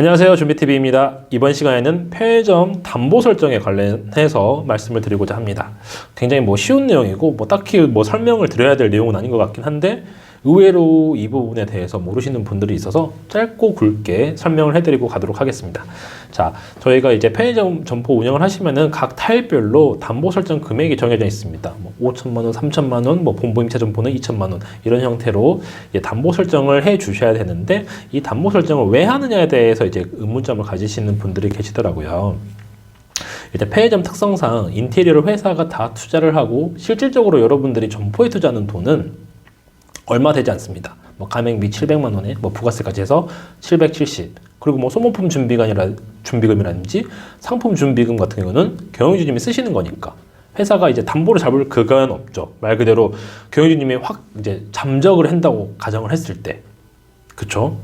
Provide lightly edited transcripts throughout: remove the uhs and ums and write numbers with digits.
안녕하세요, 준비TV입니다. 이번 시간에는 편의점 담보 설정에 관련해서 말씀을 드리고자 합니다. 굉장히 쉬운 내용이고 딱히 설명을 드려야 될 내용은 아닌 것 같긴 한데 의외로 이 부분에 대해서 모르시는 분들이 있어서 짧고 굵게 설명을 해드리고 가도록 하겠습니다. 자, 저희가 이제 편의점 점포 운영을 하시면은 각 타입별로 담보 설정 금액이 정해져 있습니다. 5천만 원, 3천만 원, 본부임차 점포는 2천만 원 이런 형태로 담보 설정을 해 주셔야 되는데 이 담보 설정을 왜 하느냐에 대해서 이제 의문점을 가지시는 분들이 계시더라고요. 일단 편의점 특성상 인테리어를 회사가 다 투자를 하고 실질적으로 여러분들이 점포에 투자하는 돈은 얼마 되지 않습니다. 가맹비 700만 원에 부가세까지 해서 770. 그리고 소모품 준비금이라든지 상품 준비금 같은 경우는 경영주님이 쓰시는 거니까 회사가 이제 담보를 잡을 그건 없죠. 말 그대로 경영주님이 이제 잠적을 한다고 가정을 했을 때, 그쵸?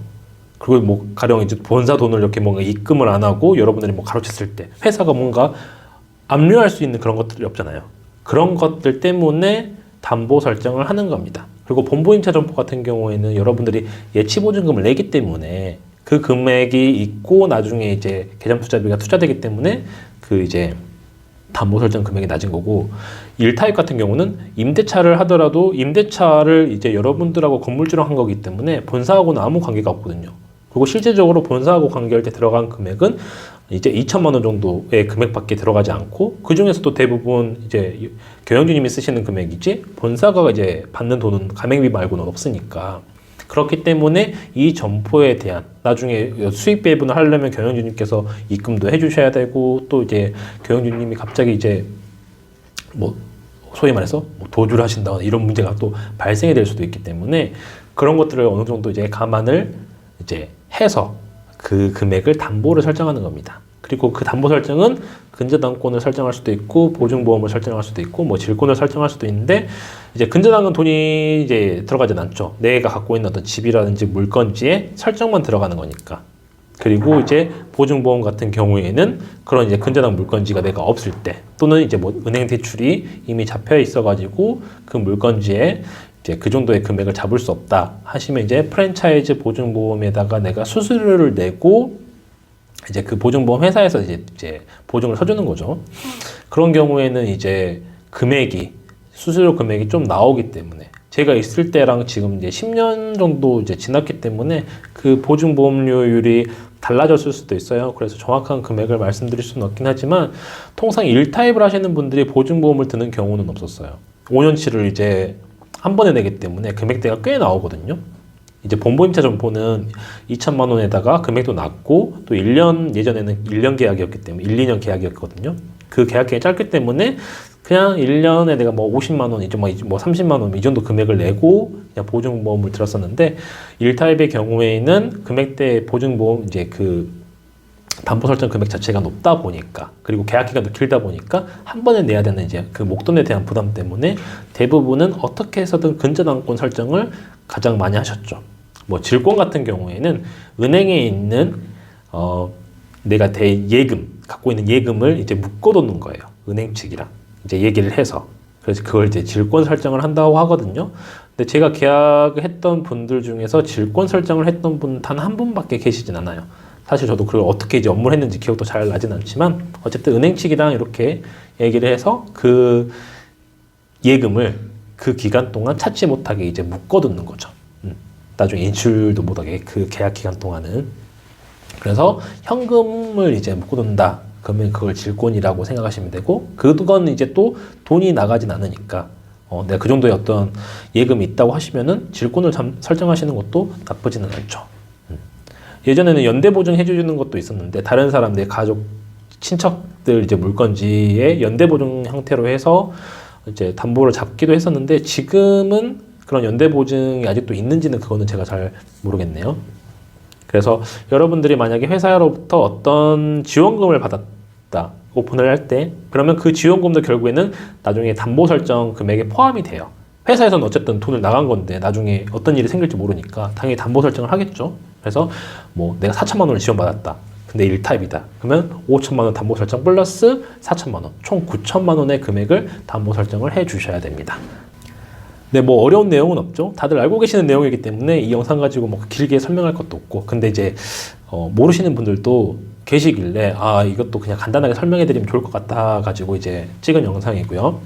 그리고 가령 이제 본사 돈을 이렇게 입금을 안 하고 여러분들이 가로챘을 때 회사가 뭔가 압류할 수 있는 그런 것들이 없잖아요. 그런 것들 때문에 담보 설정을 하는 겁니다. 그리고 본부임차 점포 같은 경우에는 여러분들이 예치보증금을 내기 때문에 그 금액이 있고 나중에 이제 개점 투자비가 투자되기 때문에 그 이제 담보 설정 금액이 낮은 거고, 1타입 같은 경우는 임대차를 하더라도 임대차를 이제 여러분들하고 건물주랑 한 거기 때문에 본사하고는 아무 관계가 없거든요. 그리고 실제적으로 본사하고 관계할 때 들어간 금액은 이제 2천만 원 정도의 금액밖에 들어가지 않고, 그 중에서도 대부분 이제 경영주님이 쓰시는 금액이지 본사가 이제 받는 돈은 가맹비 말고는 없으니까, 그렇기 때문에 이 점포에 대한 나중에 수익 배분을 하려면 경영주님께서 입금도 해주셔야 되고, 또 이제 경영주님이 갑자기 이제 소위 말해서 도주를 하신다거나 이런 문제가 또 발생이 될 수도 있기 때문에 그런 것들을 어느 정도 이제 감안을 이제 해서 그 금액을 담보를 설정하는 겁니다. 그리고 그 담보 설정은 근저당권을 설정할 수도 있고 보증보험을 설정할 수도 있고 질권을 설정할 수도 있는데, 이제 근저당은 돈이 이제 들어가진 않죠. 내가 갖고 있는 어떤 집이라든지 물건지에 설정만 들어가는 거니까. 그리고 이제 보증보험 같은 경우에는 그런 이제 근저당 물건지가 내가 없을 때, 또는 이제 은행 대출이 이미 잡혀 있어가지고 그 물건지에 이제 그 정도의 금액을 잡을 수 없다 하시면 이제 프랜차이즈 보증보험에다가 내가 수수료를 내고 이제 그 보증보험 회사에서 이제 보증을 서주는 거죠. 그런 경우에는 이제 수수료 금액이 좀 나오기 때문에, 제가 있을 때랑 지금 이제 10년 정도 이제 지났기 때문에 그 보증보험료율이 달라졌을 수도 있어요. 그래서 정확한 금액을 말씀드릴 수는 없긴 하지만 통상 1타입을 하시는 분들이 보증보험을 드는 경우는 없었어요. 5년치를 이제 한 번에 내기 때문에 금액대가 꽤 나오거든요. 이제 본부임차 점포는 2천만 원에다가 금액도 낮고, 또 1년, 예전에는 1년 계약이었기 때문에 1, 2년 계약이었거든요. 그 계약 기간이 짧기 때문에 그냥 1년에 내가 50만 원, 이제 30만 원 이 정도 금액을 내고 그냥 보증보험을 들었었는데, 1타입의 경우에는 금액대 보증보험 이제 그 담보 설정 금액 자체가 높다 보니까, 그리고 계약 기간도 길다 보니까 한 번에 내야 되는 이제 그 목돈에 대한 부담 때문에 대부분은 어떻게 해서든 근저당권 설정을 가장 많이 하셨죠. 질권 같은 경우에는 은행에 있는 내가 예금 갖고 있는 예금을 이제 묶어놓는 거예요. 은행 측이랑 이제 얘기를 해서, 그래서 그걸 이제 질권 설정을 한다고 하거든요. 근데 제가 계약했던 분들 중에서 질권 설정을 했던 분 단 한 분밖에 계시진 않아요. 사실 저도 그걸 어떻게 이제 업무를 했는지 기억도 잘 나진 않지만, 어쨌든 은행 측이랑 이렇게 얘기를 해서 그 예금을 그 기간 동안 찾지 못하게 이제 묶어두는 거죠. 나중에 인출도 못하게 그 계약 기간 동안은. 그래서 현금을 이제 묶어둔다 그러면 그걸 질권이라고 생각하시면 되고, 그건 이제 또 돈이 나가진 않으니까 내가 그 정도의 어떤 예금이 있다고 하시면은 질권을 설정하시는 것도 나쁘지는 않죠. 예전에는 연대보증 해주는 것도 있었는데, 다른 사람, 내 가족, 친척들 이제 물건지에 연대보증 형태로 해서 이제 담보를 잡기도 했었는데, 지금은 그런 연대보증이 아직도 있는지는 그거는 제가 잘 모르겠네요. 그래서 여러분들이 만약에 회사로부터 어떤 지원금을 받았다, 오픈을 할 때, 그러면 그 지원금도 결국에는 나중에 담보 설정 금액에 포함이 돼요. 회사에서는 어쨌든 돈을 나간 건데 나중에 어떤 일이 생길지 모르니까 당연히 담보 설정을 하겠죠. 그래서 내가 4천만 원을 지원받았다. 근데 1타입이다. 그러면 5천만 원 담보 설정 플러스 4천만 원, 총 9천만 원의 금액을 담보 설정을 해 주셔야 됩니다. 네, 뭐 어려운 내용은 없죠. 다들 알고 계시는 내용이기 때문에 이 영상 가지고 뭐 길게 설명할 것도 없고. 근데 이제 모르시는 분들도 계시길래 이것도 그냥 간단하게 설명해 드리면 좋을 것 같아 가지고 이제 찍은 영상이고요.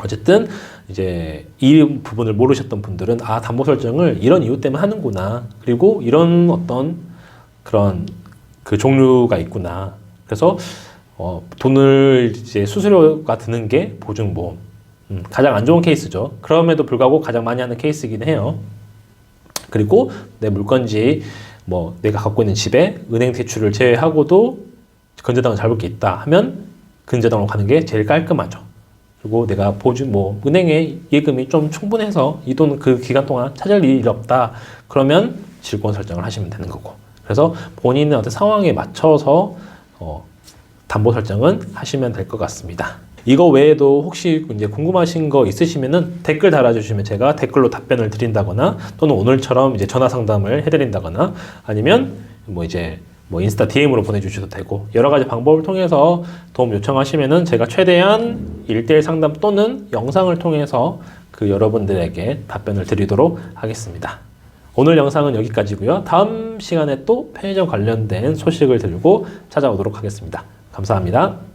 어쨌든 이제 이 부분을 모르셨던 분들은 담보 설정을 이런 이유 때문에 하는구나. 그리고 이런 어떤 그런 그 종류가 있구나. 그래서 돈을 이제 수수료가 드는 게 보증보험. 가장 안 좋은 케이스죠. 그럼에도 불구하고 가장 많이 하는 케이스이긴 해요. 그리고 내 물건지 뭐 내가 갖고 있는 집에 은행 대출을 제외하고도 근저당을 잡을 게 있다 하면 근저당으로 가는 게 제일 깔끔하죠. 그리고 내가 은행에 예금이 좀 충분해서 이 돈 그 기간 동안 찾을 일이 없다. 그러면 질권 설정을 하시면 되는 거고. 그래서 본인의 어떤 상황에 맞춰서 담보 설정은 하시면 될 것 같습니다. 이거 외에도 혹시 이제 궁금하신 거 있으시면은 댓글 달아주시면 제가 댓글로 답변을 드린다거나 또는 오늘처럼 이제 전화 상담을 해드린다거나 아니면 뭐 인스타 DM으로 보내주셔도 되고 여러 가지 방법을 통해서 도움 요청하시면은 제가 최대한 1대1 상담 또는 영상을 통해서 그 여러분들에게 답변을 드리도록 하겠습니다. 오늘 영상은 여기까지고요. 다음 시간에 또 편의점 관련된 소식을 들고 찾아오도록 하겠습니다. 감사합니다.